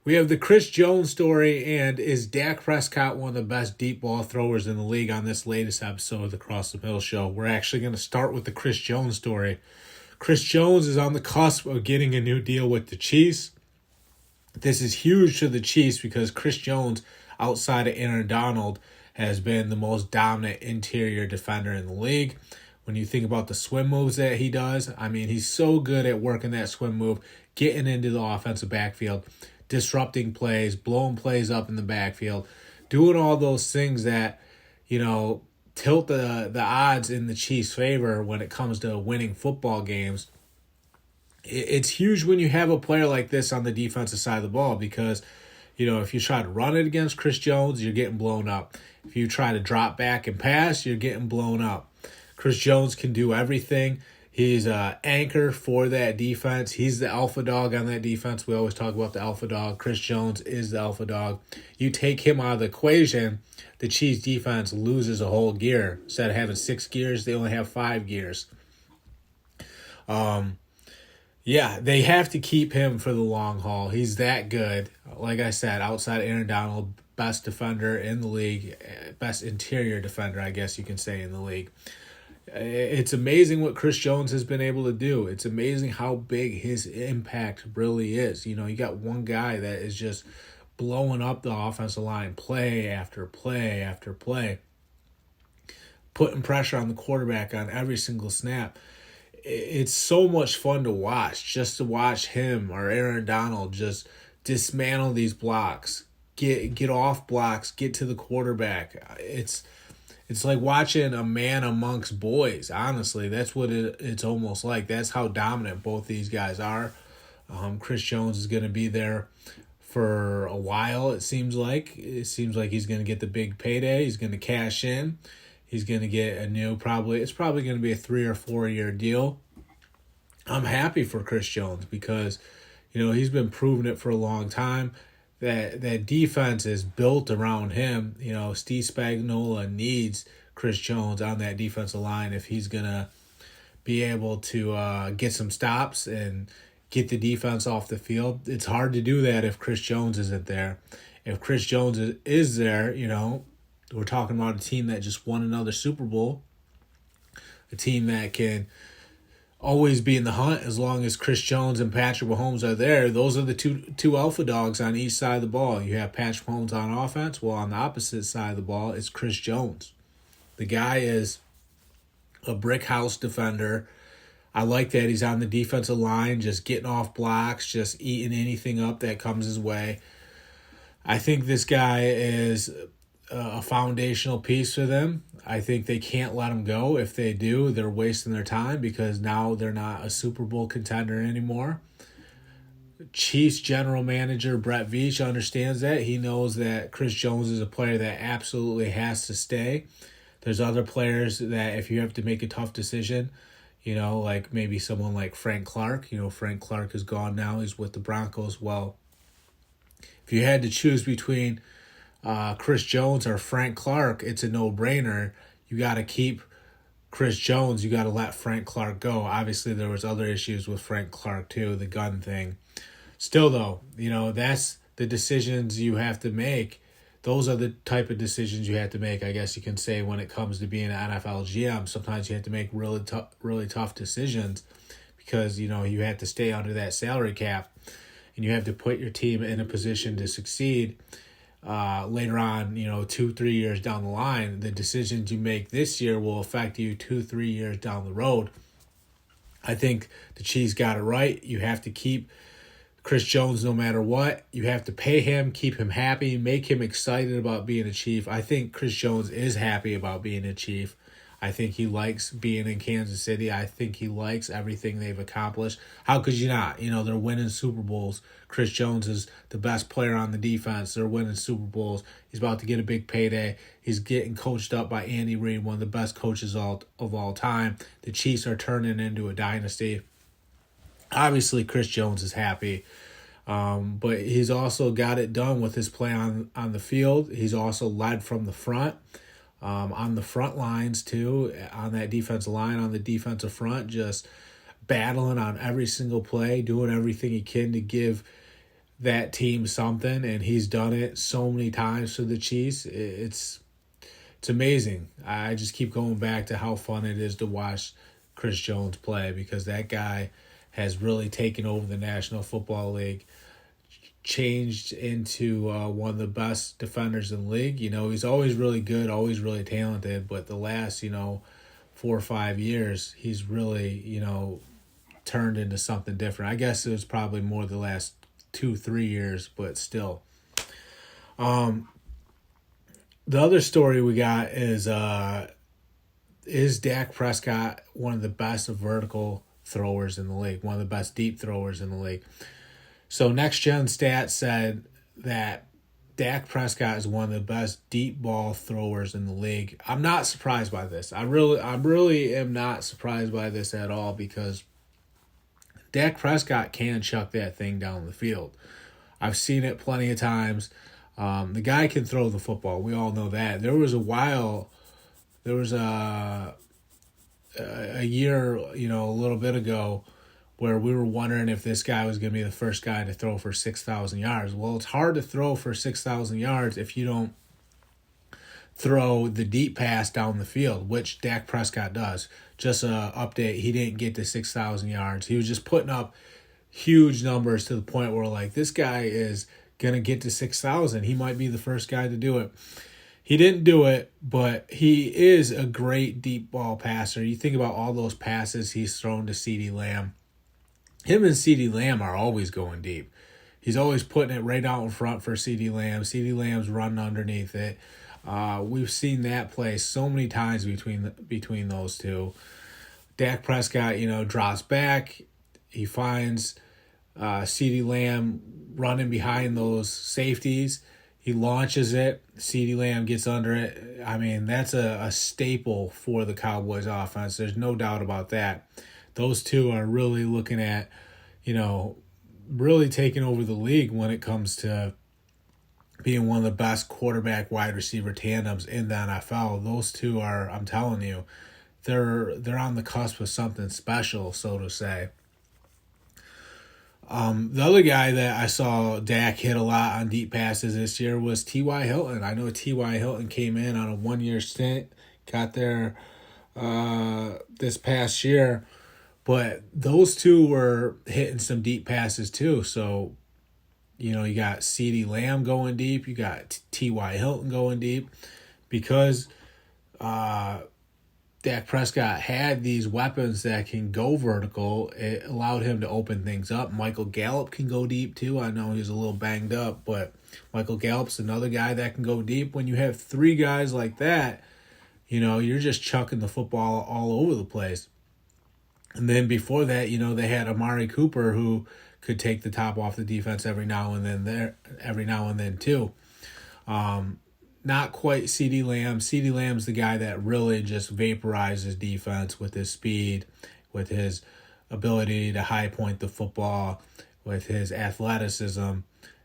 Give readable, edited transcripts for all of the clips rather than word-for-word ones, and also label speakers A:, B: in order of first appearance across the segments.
A: We have the Chris Jones story, and is Dak Prescott one of the best deep ball throwers in the league on this latest episode of the Cross the Middle Show? We're actually going to start with the Chris Jones story. Chris Jones is on the cusp of getting a new deal with the Chiefs. This is huge to the Chiefs because Chris Jones, outside of Aaron Donald, has been the most dominant interior defender in the league. When you think about the swim moves that he does, I mean, he's so good at working that swim move, getting into the offensive backfield, disrupting plays, blowing plays up in the backfield, doing all those things that, tilt the odds in the Chiefs' favor when it comes to winning football games. It's huge when you have a player like this on the defensive side of the ball because, if you try to run it against Chris Jones, you're getting blown up. If you try to drop back and pass, you're getting blown up. Chris Jones can do everything. He's an anchor for that defense. He's the alpha dog on that defense. We always talk about the alpha dog. Chris Jones is the alpha dog. You take him out of the equation, the Chiefs defense loses a whole gear. Instead of having 6 gears, they only have 5 gears. They have to keep him for the long haul. He's that good. Like I said, outside Aaron Donald, best defender in the league, best interior defender, I guess you can say, in the league. It's amazing what Chris Jones has been able to do. It's amazing how big his impact really is. You got one guy that is just blowing up the offensive line play after play after play, putting pressure on the quarterback on every single snap. It's so much fun to watch, just to watch him or Aaron Donald just dismantle these blocks, get off blocks, get to the quarterback. It's like watching a man amongst boys, honestly. That's what it's almost like. That's how dominant both these guys are. Chris Jones is going to be there for a while, it seems like. It seems like he's going to get the big payday. He's going to cash in. He's going to get it's probably going to be a 3 or 4 year deal. I'm happy for Chris Jones because, he's been proving it for a long time. That defense is built around him. Steve Spagnuolo needs Chris Jones on that defensive line if he's going to be able to get some stops and get the defense off the field. It's hard to do that if Chris Jones isn't there. If Chris Jones is there, we're talking about a team that just won another Super Bowl, a team that can always be in the hunt as long as Chris Jones and Patrick Mahomes are there. Those are the two alpha dogs on each side of the ball. You have Patrick Mahomes on offense. Well, on the opposite side of the ball, it's Chris Jones. The guy is a brick house defender. I like that he's on the defensive line, just getting off blocks, just eating anything up that comes his way. I think this guy is a foundational piece for them. I think they can't let him go. If they do, they're wasting their time because now they're not a Super Bowl contender anymore. Chiefs general manager Brett Veach understands that. He knows that Chris Jones is a player that absolutely has to stay. There's other players that if you have to make a tough decision, like maybe someone like Frank Clark. Frank Clark is gone now. He's with the Broncos. Well, if you had to choose between Chris Jones or Frank Clark, it's a no-brainer. You got to keep Chris Jones. You got to let Frank Clark go. Obviously, there was other issues with Frank Clark too, the gun thing. Still, though, that's the decisions you have to make. Those are the type of decisions you have to make, I guess you can say, when it comes to being an NFL GM. Sometimes you have to make really tough decisions because, you have to stay under that salary cap and you have to put your team in a position to succeed. Later on, 2-3 years down the line, the decisions you make this year will affect you 2-3 years down the road. I think the Chiefs got it right. You have to keep Chris Jones no matter what. You have to pay him, keep him happy, make him excited about being a Chief. I think Chris Jones is happy about being a Chief. I think he likes being in Kansas City. I think he likes everything they've accomplished. How could you not? They're winning Super Bowls. Chris Jones is the best player on the defense. They're winning Super Bowls. He's about to get a big payday. He's getting coached up by Andy Reid, one of the best coaches of all time. The Chiefs are turning into a dynasty. Obviously, Chris Jones is happy. But he's also got it done with his play on the field. He's also led from the front. On the front lines, too, on that defensive line, on the defensive front, just battling on every single play, doing everything he can to give that team something, and he's done it so many times for the Chiefs. It's amazing. I just keep going back to how fun it is to watch Chris Jones play, because that guy has really taken over the National Football League, changed into one of the best defenders in the league. He's always really good, always really talented, but the last, 4 or 5 years, he's really, turned into something different. I guess it was probably more the last 2-3 years, but still. The other story we got is Dak Prescott one of the best vertical throwers in the league, one of the best deep throwers in the league? So Next Gen Stats said that Dak Prescott is one of the best deep ball throwers in the league. I'm not surprised by this. I really am not surprised by this at all, because Dak Prescott can chuck that thing down the field. I've seen it plenty of times. The guy can throw the football. We all know that. There was a year, a little bit ago, where we were wondering if this guy was going to be the first guy to throw for 6,000 yards. Well, it's hard to throw for 6,000 yards if you don't throw the deep pass down the field, which Dak Prescott does. Just an update, he didn't get to 6,000 yards. He was just putting up huge numbers to the point where, like, this guy is going to get to 6,000. He might be the first guy to do it. He didn't do it, but he is a great deep ball passer. You think about all those passes he's thrown to CeeDee Lamb. Him and CeeDee Lamb are always going deep. He's always putting it right out in front for CeeDee Lamb. CeeDee Lamb's running underneath it. We've seen that play so many times between those two. Dak Prescott, drops back. He finds CeeDee Lamb running behind those safeties. He launches it. CeeDee Lamb gets under it. I mean, that's a staple for the Cowboys offense. There's no doubt about that. Those two are really looking at, really taking over the league when it comes to being one of the best quarterback wide receiver tandems in the NFL. Those two are, I'm telling you, they're on the cusp of something special, so to say. The other guy that I saw Dak hit a lot on deep passes this year was T.Y. Hilton. I know T.Y. Hilton came in on a 1-year stint, got there this past year, but those two were hitting some deep passes too. So, you got CeeDee Lamb going deep, you got T.Y. Hilton going deep, because Dak Prescott had these weapons that can go vertical. It allowed him to open things up. Michael Gallup can go deep too. I know he's a little banged up, but Michael Gallup's another guy that can go deep. When you have three guys like that, you're just chucking the football all over the place. And then before that, they had Amari Cooper, who could take the top off the defense every now and then too. Not quite CeeDee Lamb. CeeDee Lamb's the guy that really just vaporizes defense with his speed, with his ability to high point the football, with his athleticism.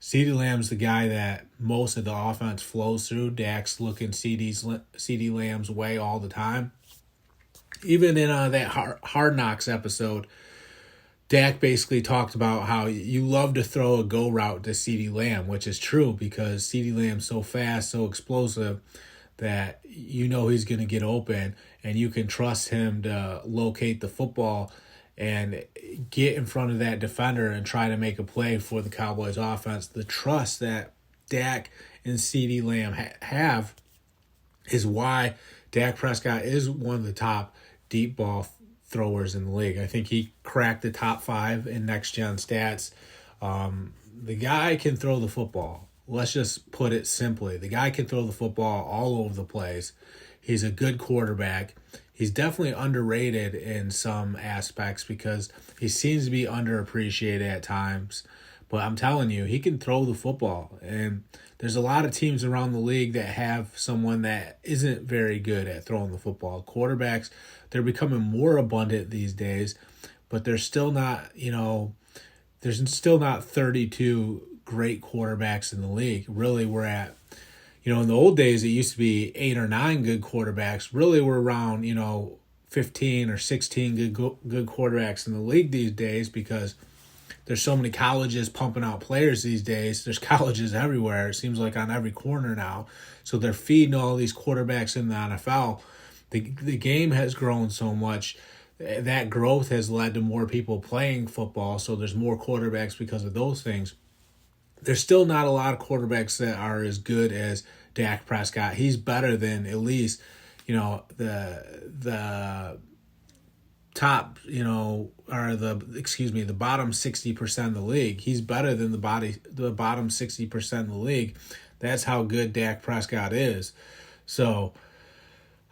A: CeeDee Lamb's the guy that most of the offense flows through. Dak's looking CeeDee Lamb's way all the time. Even in that Hard Knocks episode, Dak basically talked about how you love to throw a go route to CeeDee Lamb, which is true, because CeeDee Lamb's so fast, so explosive, that he's going to get open, and you can trust him to locate the football and get in front of that defender and try to make a play for the Cowboys offense. The trust that Dak and CeeDee Lamb have is why Dak Prescott is one of the top deep ball throwers in the league. I think he cracked the top 5 in Next Gen Stats. The guy can throw the football. Let's just put it simply. The guy can throw the football all over the place. He's a good quarterback. He's definitely underrated in some aspects because he seems to be underappreciated at times. But I'm telling you, he can throw the football. And there's a lot of teams around the league that have someone that isn't very good at throwing the football. Quarterbacks, they're becoming more abundant these days, but there's still not, there's still not 32 great quarterbacks in the league. Really, we're at, in the old days, it used to be 8 or 9 good quarterbacks. Really, we're around, 15 or 16 good quarterbacks in the league these days because there's so many colleges pumping out players these days. There's colleges everywhere. It seems like on every corner now. So they're feeding all these quarterbacks in the NFL. The game has grown so much. That growth has led to more people playing football. So there's more quarterbacks because of those things. There's still not a lot of quarterbacks that are as good as Dak Prescott. He's better than at least, the top, the bottom 60% of the league. He's better than the bottom 60% of the league. That's how good Dak Prescott is. So,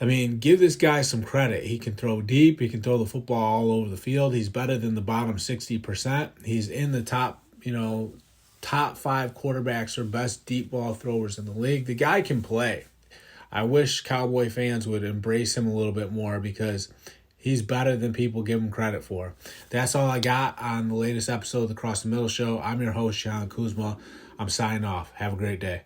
A: I mean, give this guy some credit. He can throw deep. He can throw the football all over the field. He's better than the bottom 60%. He's in the top 5 quarterbacks or best deep ball throwers in the league. The guy can play. I wish Cowboy fans would embrace him a little bit more because he's better than people give him credit for. That's all I got on the latest episode of the Cross the Middle Show. I'm your host, John Kuzma. I'm signing off. Have a great day.